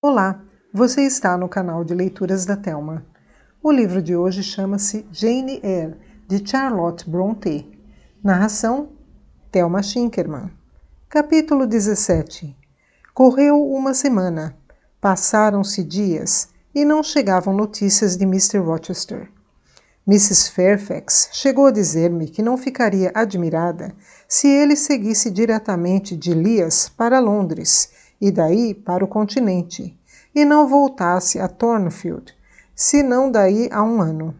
Olá, você está no canal de leituras da Thelma. O livro de hoje chama-se Jane Eyre, de Charlotte Brontë. Narração, Thelma Schinkelmann. Capítulo 17. Correu uma semana. Passaram-se dias e não chegavam notícias de Mr. Rochester. Mrs. Fairfax chegou a dizer-me que não ficaria admirada se ele seguisse diretamente de Lias para Londres e daí para o continente, e não voltasse a Thornfield, senão daí a 1 ano.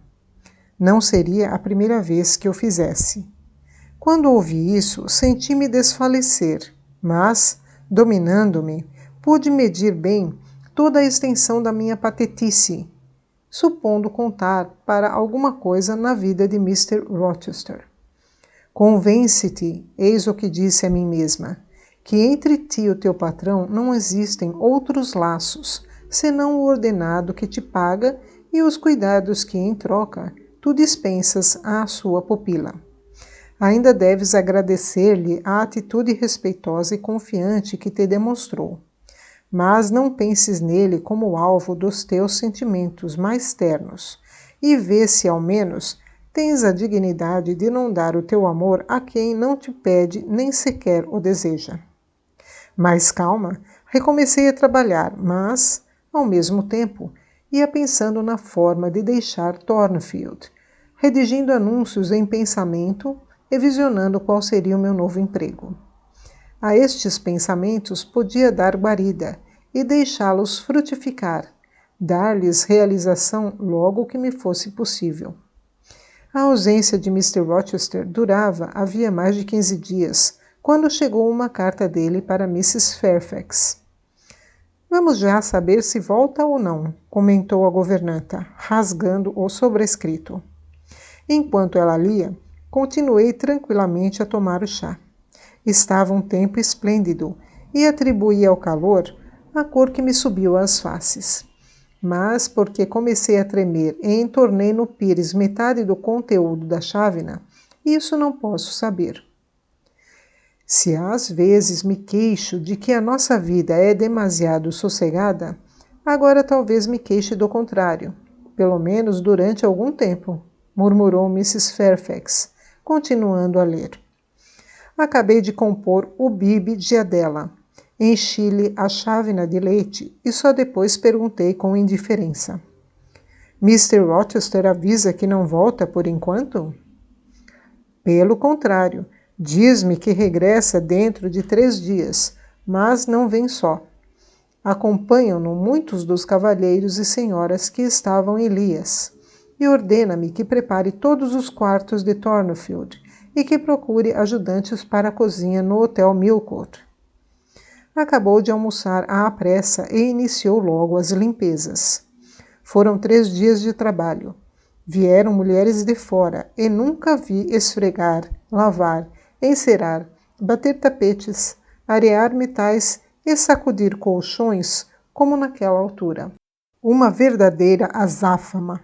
Não seria a primeira vez que o fizesse. Quando ouvi isso, senti-me desfalecer, mas, dominando-me, pude medir bem toda a extensão da minha patetice, supondo contar para alguma coisa na vida de Mr. Rochester. Convence-te, eis o que disse a mim mesma, que entre ti e o teu patrão não existem outros laços, senão o ordenado que te paga e os cuidados que, em troca, tu dispensas à sua pupila. Ainda deves agradecer-lhe a atitude respeitosa e confiante que te demonstrou. Mas não penses nele como alvo dos teus sentimentos mais ternos, e vê se, ao menos, tens a dignidade de não dar o teu amor a quem não te pede nem sequer o deseja. Mais calma, recomecei a trabalhar, mas, ao mesmo tempo, ia pensando na forma de deixar Thornfield, redigindo anúncios em pensamento e visionando qual seria o meu novo emprego. A estes pensamentos podia dar guarida e deixá-los frutificar, dar-lhes realização logo que me fosse possível. A ausência de Mr. Rochester durava havia mais de 15 dias, quando chegou uma carta dele para Mrs. Fairfax. Vamos já saber se volta ou não, comentou a governanta, rasgando o sobrescrito. Enquanto ela lia, continuei tranquilamente a tomar o chá. Estava um tempo esplêndido e atribuí ao calor a cor que me subiu às faces. Mas, porque comecei a tremer e entornei no pires metade do conteúdo da chávena, isso não posso saber. Se às vezes me queixo de que a nossa vida é demasiado sossegada, agora talvez me queixe do contrário, pelo menos durante algum tempo, murmurou Mrs. Fairfax, continuando a ler. Acabei de compor o bibe de Adela. Enchi-lhe a chávena de leite e só depois perguntei com indiferença. Mr. Rochester avisa que não volta por enquanto? Pelo contrário, diz-me que regressa dentro de 3 dias, mas não vem só. Acompanham-no muitos dos cavalheiros e senhoras que estavam em Lias, e ordena-me que prepare todos os quartos de Thornfield e que procure ajudantes para a cozinha no Hotel Millcote. Acabou de almoçar à pressa e iniciou logo as limpezas. Foram 3 dias de trabalho. Vieram mulheres de fora e nunca vi esfregar, lavar, encerar, bater tapetes, arear metais e sacudir colchões como naquela altura. Uma verdadeira azáfama.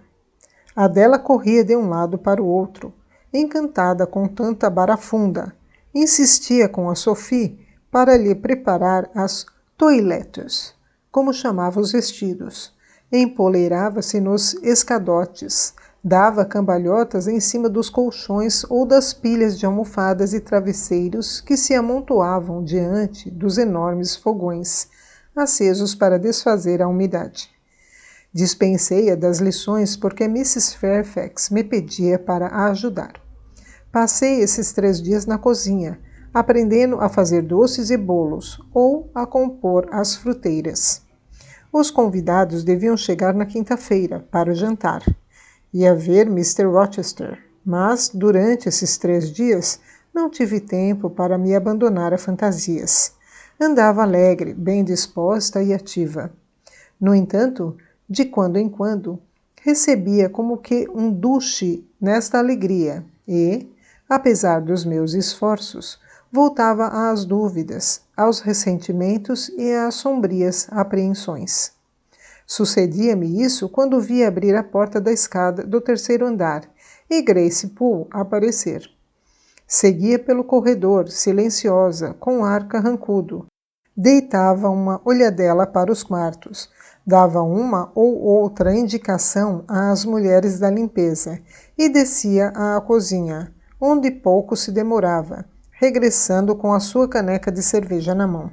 Adela corria de um lado para o outro, encantada com tanta barafunda. Insistia com a Sophie para lhe preparar as toilettes, como chamava os vestidos. Empoleirava-se nos escadotes, dava cambalhotas em cima dos colchões ou das pilhas de almofadas e travesseiros que se amontoavam diante dos enormes fogões, acesos para desfazer a umidade. Dispensei-a das lições porque Mrs. Fairfax me pedia para a ajudar. Passei esses 3 dias na cozinha, aprendendo a fazer doces e bolos ou a compor as fruteiras. Os convidados deviam chegar na quinta-feira para o jantar. Ia ver Mr. Rochester, mas durante esses 3 dias não tive tempo para me abandonar a fantasias. Andava alegre, bem disposta e ativa. No entanto, de quando em quando, recebia como que um duche nesta alegria e, apesar dos meus esforços, voltava às dúvidas, aos ressentimentos e às sombrias apreensões. Sucedia-me isso quando via abrir a porta da escada do 3º andar e Grace Poole aparecer. Seguia pelo corredor, silenciosa, com ar carrancudo, deitava uma olhadela para os quartos, dava uma ou outra indicação às mulheres da limpeza e descia à cozinha, onde pouco se demorava, regressando com a sua caneca de cerveja na mão.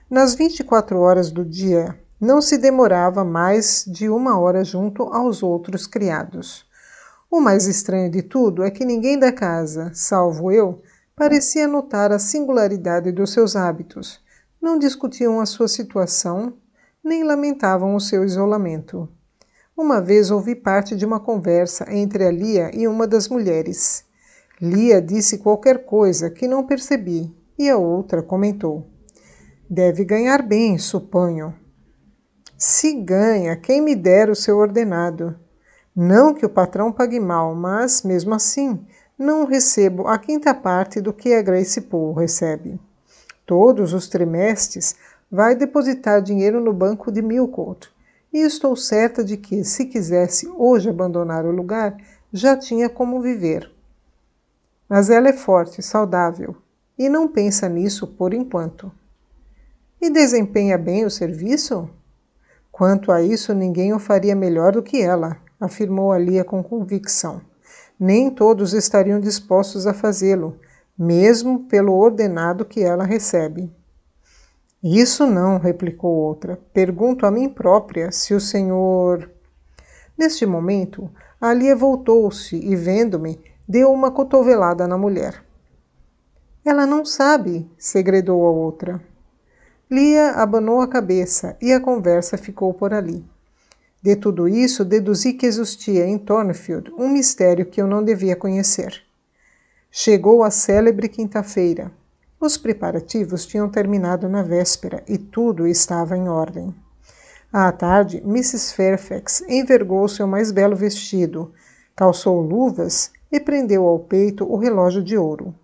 Nas 24 horas do dia, não se demorava mais de 1 hora junto aos outros criados. O mais estranho de tudo é que ninguém da casa, salvo eu, parecia notar a singularidade dos seus hábitos. Não discutiam a sua situação, nem lamentavam o seu isolamento. Uma vez ouvi parte de uma conversa entre a Lia e uma das mulheres. Lia disse qualquer coisa que não percebi, e a outra comentou: "Deve ganhar bem, suponho." "Se ganha, quem me dera o seu ordenado. Não que o patrão pague mal, mas, mesmo assim, não recebo a 1/5 parte do que a Grace Poole recebe. Todos os trimestres vai depositar dinheiro no banco de Millcote, e estou certa de que, se quisesse hoje abandonar o lugar, já tinha como viver. Mas ela é forte, saudável, e não pensa nisso por enquanto." "E desempenha bem o serviço?" "Quanto a isso, ninguém o faria melhor do que ela," afirmou a Lia com convicção. "Nem todos estariam dispostos a fazê-lo, mesmo pelo ordenado que ela recebe." "Isso não," replicou outra. "Pergunto a mim própria se o senhor..." Neste momento, a Lia voltou-se e, vendo-me, deu uma cotovelada na mulher. "Ela não sabe," segredou a outra. Lia abanou a cabeça e a conversa ficou por ali. De tudo isso, deduzi que existia em Thornfield um mistério que eu não devia conhecer. Chegou a célebre quinta-feira. Os preparativos tinham terminado na véspera e tudo estava em ordem. À tarde, Mrs. Fairfax envergou seu mais belo vestido, calçou luvas e prendeu ao peito o relógio de ouro.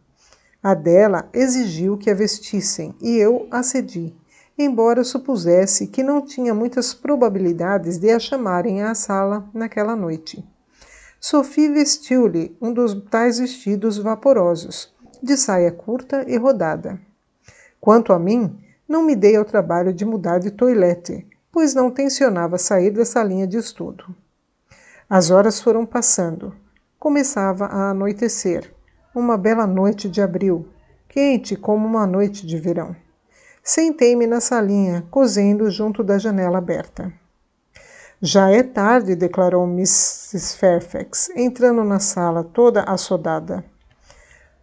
Adela exigiu que a vestissem e eu acedi, embora supusesse que não tinha muitas probabilidades de a chamarem à sala naquela noite. Sophie vestiu-lhe um dos tais vestidos vaporosos, de saia curta e rodada. Quanto a mim, não me dei ao trabalho de mudar de toilette, pois não tencionava sair da salinha de estudo. As horas foram passando. Começava a anoitecer. Uma bela noite de abril, quente como uma noite de verão. Sentei-me na salinha, cosendo junto da janela aberta. "Já é tarde", declarou Mrs. Fairfax, entrando na sala toda assodada.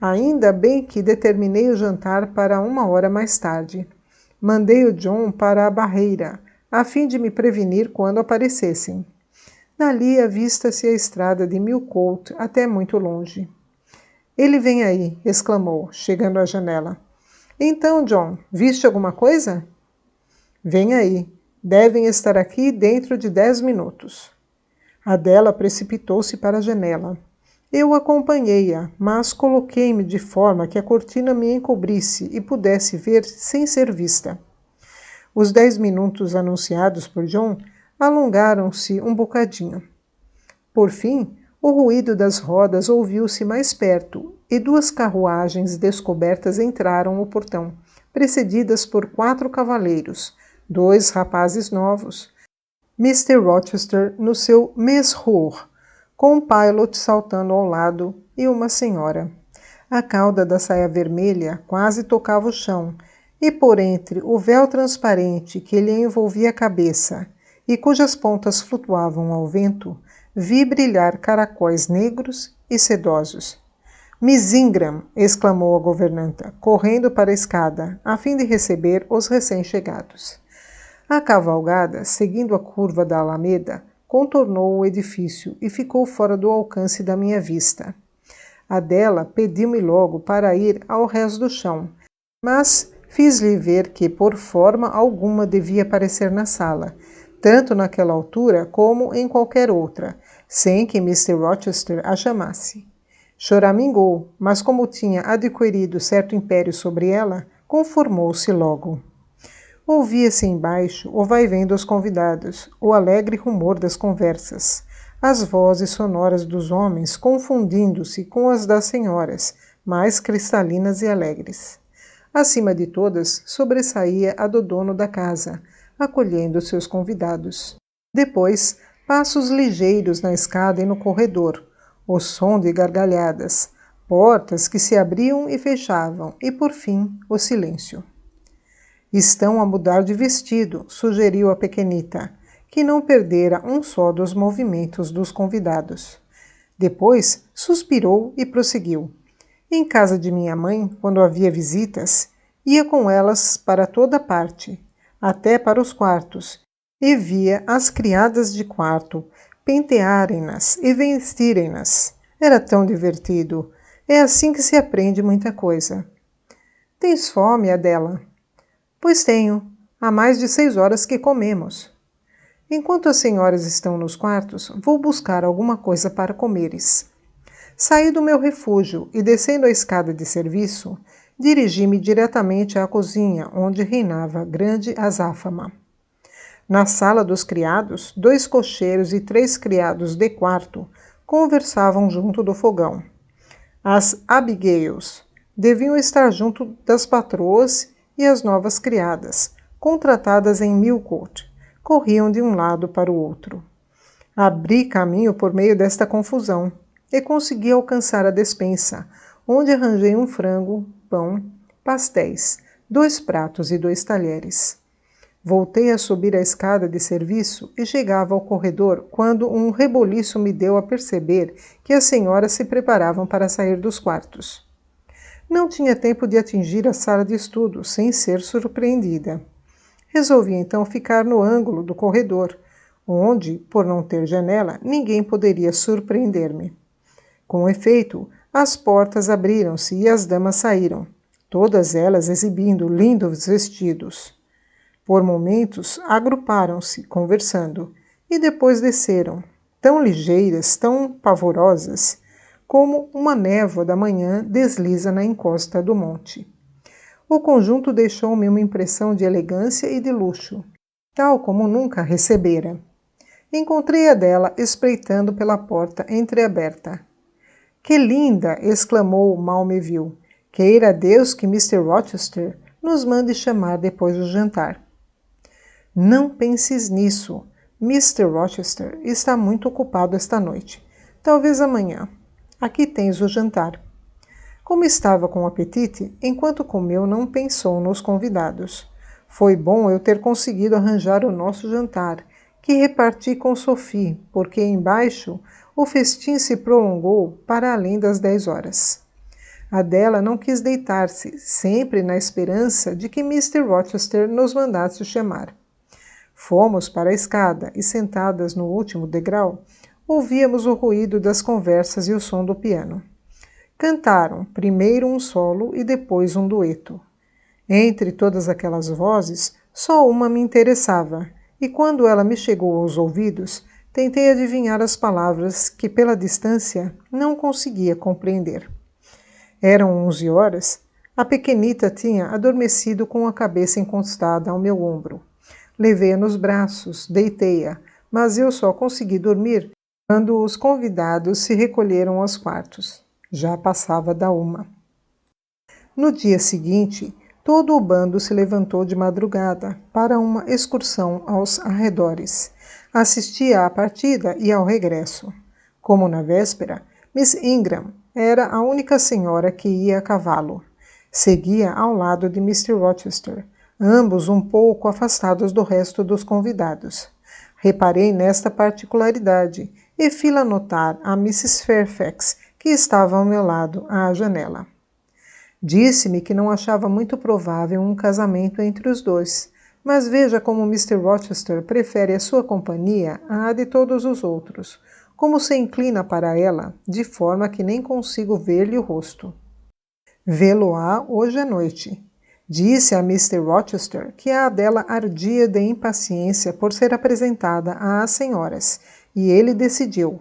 "Ainda bem que determinei o jantar para 1 hora mais tarde. Mandei o John para a barreira, a fim de me prevenir quando aparecessem." Dali avista-se a estrada de Millcote até muito longe. "Ele vem aí", exclamou, chegando à janela. "Então, John, viste alguma coisa?" "Vem aí. Devem estar aqui dentro de 10 minutos." Adela precipitou-se para a janela. Eu acompanhei-a, mas coloquei-me de forma que a cortina me encobrisse e pudesse ver sem ser vista. Os 10 minutos anunciados por John alongaram-se um bocadinho. Por fim, o ruído das rodas ouviu-se mais perto e 2 carruagens descobertas entraram no portão, precedidas por 4 cavaleiros, 2 rapazes novos, Mr. Rochester no seu mesrour, com um pilot saltando ao lado e uma senhora. A cauda da saia vermelha quase tocava o chão, e por entre o véu transparente que lhe envolvia a cabeça e cujas pontas flutuavam ao vento, vi brilhar caracóis negros e sedosos. "Miss Ingram!" exclamou a governanta, correndo para a escada, a fim de receber os recém-chegados. A cavalgada, seguindo a curva da alameda, contornou o edifício e ficou fora do alcance da minha vista. Adela pediu-me logo para ir ao rés do chão, mas fiz-lhe ver que por forma alguma devia aparecer na sala, tanto naquela altura como em qualquer outra, sem que Mr. Rochester a chamasse. Choramingou, mas como tinha adquirido certo império sobre ela, conformou-se logo. Ouvia-se embaixo o vai-vem dos convidados, o alegre rumor das conversas, as vozes sonoras dos homens confundindo-se com as das senhoras, mais cristalinas e alegres. Acima de todas, sobressaía a do dono da casa, acolhendo seus convidados. Depois, passos ligeiros na escada e no corredor, o som de gargalhadas, portas que se abriam e fechavam, e, por fim, o silêncio. Estão a mudar de vestido, sugeriu a pequenita, que não perdera um só dos movimentos dos convidados. Depois, suspirou e prosseguiu. Em casa de minha mãe, quando havia visitas, ia com elas para toda parte, até para os quartos, e via as criadas de quarto pentearem-nas e vestirem-nas. Era tão divertido. É assim que se aprende muita coisa. Tens fome, Adela? Pois tenho. Há mais de 6 horas que comemos. Enquanto as senhoras estão nos quartos, vou buscar alguma coisa para comeres. Saí do meu refúgio e, descendo a escada de serviço, dirigi-me diretamente à cozinha, onde reinava grande azáfama. Na sala dos criados, 2 cocheiros e 3 criados de quarto conversavam junto do fogão. As Abigails deviam estar junto das patroas e as novas criadas, contratadas em Millcote, corriam de um lado para o outro. Abri caminho por meio desta confusão e consegui alcançar a despensa, onde arranjei um frango, pão, pastéis, 2 pratos e 2 talheres. Voltei a subir a escada de serviço e chegava ao corredor quando um reboliço me deu a perceber que as senhoras se preparavam para sair dos quartos. Não tinha tempo de atingir a sala de estudo sem ser surpreendida. Resolvi então ficar no ângulo do corredor, onde, por não ter janela, ninguém poderia surpreender-me. Com efeito, as portas abriram-se e as damas saíram, todas elas exibindo lindos vestidos. Por momentos, agruparam-se, conversando, e depois desceram, tão ligeiras, tão pavorosas, como uma névoa da manhã desliza na encosta do monte. O conjunto deixou-me uma impressão de elegância e de luxo, tal como nunca recebera. Encontrei a dela espreitando pela porta entreaberta. — Que linda! Exclamou, mal me viu. — Queira Deus que Mr. Rochester nos mande chamar depois do jantar. — Não penses nisso. Mr. Rochester está muito ocupado esta noite. Talvez amanhã. Aqui tens o jantar. Como estava com apetite, enquanto comeu não pensou nos convidados. Foi bom eu ter conseguido arranjar o nosso jantar, que reparti com Sophie, porque embaixo o festim se prolongou para além das 10 horas. Adela não quis deitar-se, sempre na esperança de que Mr. Rochester nos mandasse chamar. Fomos para a escada e, sentadas no último degrau, ouvíamos o ruído das conversas e o som do piano. Cantaram, primeiro um solo e depois um dueto. Entre todas aquelas vozes, só uma me interessava, e quando ela me chegou aos ouvidos, tentei adivinhar as palavras que, pela distância, não conseguia compreender. Eram 11 horas. A pequenita tinha adormecido com a cabeça encostada ao meu ombro. Levei-a nos braços, deitei-a, mas eu só consegui dormir quando os convidados se recolheram aos quartos. Já passava da 1. No dia seguinte, todo o bando se levantou de madrugada para uma excursão aos arredores. Assistia à partida e ao regresso. Como na véspera, Miss Ingram era a única senhora que ia a cavalo. Seguia ao lado de Mr. Rochester, ambos um pouco afastados do resto dos convidados. Reparei nesta particularidade e fui-la notar a Mrs. Fairfax, que estava ao meu lado, à janela. Disse-me que não achava muito provável um casamento entre os dois, mas veja como Mr. Rochester prefere a sua companhia à de todos os outros, como se inclina para ela, de forma que nem consigo ver-lhe o rosto. Vê-lo-á hoje à noite. Disse a Mr. Rochester que a Adela ardia de impaciência por ser apresentada às senhoras, e ele decidiu.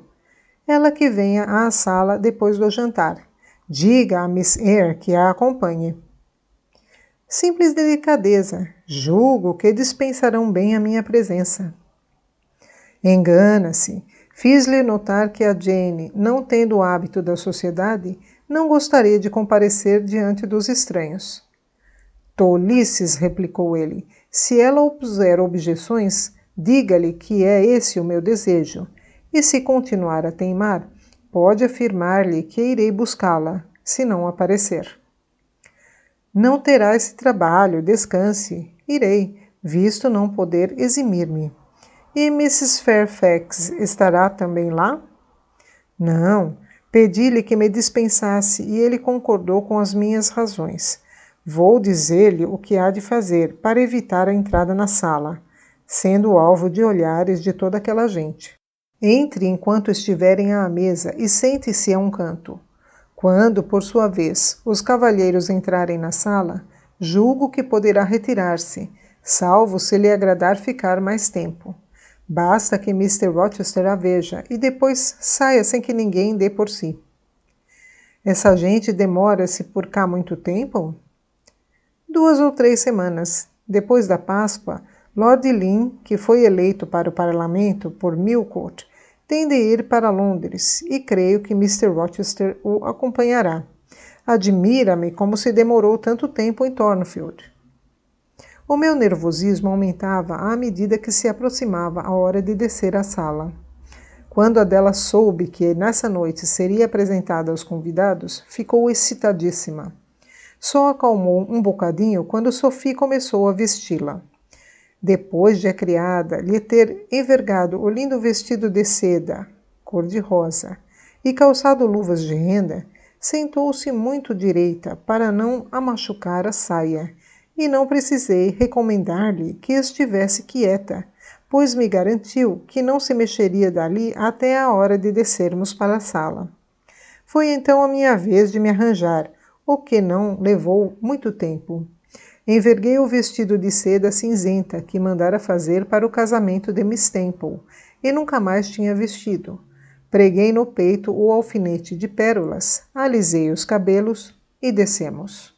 Ela que venha à sala depois do jantar. Diga a Miss Eyre que a acompanhe. Simples delicadeza. Julgo que dispensarão bem a minha presença. Engana-se. Fiz-lhe notar que a Jane, não tendo o hábito da sociedade, não gostaria de comparecer diante dos estranhos. Tolices, replicou ele. Se ela opuser objeções, diga-lhe que é esse o meu desejo. E se continuar a teimar, pode afirmar-lhe que irei buscá-la, se não aparecer. Não terá esse trabalho, descanse. Irei, visto não poder eximir-me. E Mrs. Fairfax estará também lá? Não. Pedi-lhe que me dispensasse e ele concordou com as minhas razões. Vou dizer-lhe o que há de fazer para evitar a entrada na sala, sendo alvo de olhares de toda aquela gente. Entre enquanto estiverem à mesa e sente-se a um canto. Quando, por sua vez, os cavalheiros entrarem na sala, julgo que poderá retirar-se, salvo se lhe agradar ficar mais tempo. Basta que Mr. Rochester a veja e depois saia sem que ninguém dê por si. Essa gente demora-se por cá muito tempo? 2 ou 3 semanas. Depois da Páscoa, Lord Lynn, que foi eleito para o Parlamento por Millcote, tem de ir para Londres e creio que Mr. Rochester o acompanhará. Admira-me como se demorou tanto tempo em Thornfield. O meu nervosismo aumentava à medida que se aproximava a hora de descer à sala. Quando Adela soube que nessa noite seria apresentada aos convidados, ficou excitadíssima. Só acalmou um bocadinho quando Sophie começou a vesti-la. Depois de a criada lhe ter envergado o lindo vestido de seda, cor-de-rosa, e calçado luvas de renda, sentou-se muito direita para não a machucar a saia, e não precisei recomendar-lhe que estivesse quieta, pois me garantiu que não se mexeria dali até a hora de descermos para a sala. Foi então a minha vez de me arranjar, o que não levou muito tempo. Enverguei o vestido de seda cinzenta que mandara fazer para o casamento de Miss Temple, e nunca mais tinha vestido. Preguei no peito o alfinete de pérolas, alisei os cabelos e descemos.